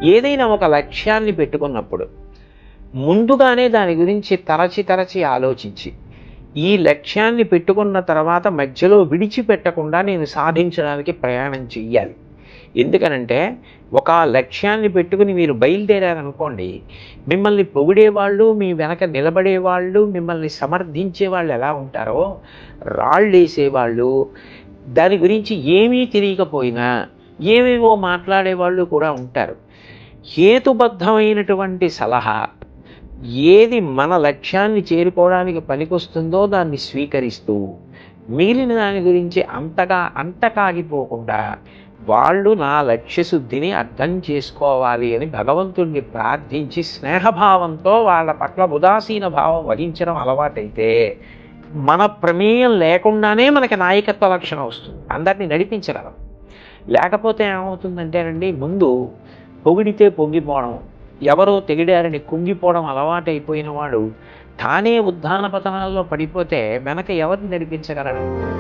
ఏదైనా ఒక లక్ష్యాన్ని పెట్టుకున్నప్పుడు ముందుగానే దాని గురించి తరచి తరచి ఆలోచించి, ఈ లక్ష్యాన్ని పెట్టుకున్న తర్వాత మధ్యలో విడిచిపెట్టకుండా నేను సాధించడానికి ప్రయాణం చెయ్యాలి. ఎందుకనంటే, ఒక లక్ష్యాన్ని పెట్టుకుని మీరు బయలుదేరారనుకోండి, మిమ్మల్ని పొగిడేవాళ్ళు, మీ వెనక నిలబడేవాళ్ళు, మిమ్మల్ని సమర్థించేవాళ్ళు ఎలా ఉంటారో, రాళ్ళేసేవాళ్ళు, దాని గురించి ఏమీ తెలియకపోయినా ఏవేవో మాట్లాడేవాళ్ళు కూడా ఉంటారు. హేతుబద్ధమైనటువంటి సలహా ఏది మన లక్ష్యాన్ని చేరుకోవడానికి పనికొస్తుందో దాన్ని స్వీకరిస్తూ, మిగిలిన దాని గురించి అంతగా అంటకాగిపోకుండా, వాళ్ళు నా లక్ష్యశుద్ధిని అర్థం చేసుకోవాలి అని భగవంతుడిని ప్రార్థించి స్నేహభావంతో వాళ్ళ పట్ల ఉదాసీన భావం వహించడం అలవాటైతే, మన ప్రమేయం లేకుండానే మనకి నాయకత్వ లక్షణం వస్తుంది. అందరినీ నడిపించగలం. లేకపోతే ఏమవుతుందంటేనండి, ముందు పొగిడితే పొంగిపోవడం, ఎవరో తెగిడారని కుంగిపోవడం అలవాటైపోయిన వాడు తానే ఉద్దాన పతనాల్లో పడిపోతే వెనక ఎవరిని నడిపించగలడు?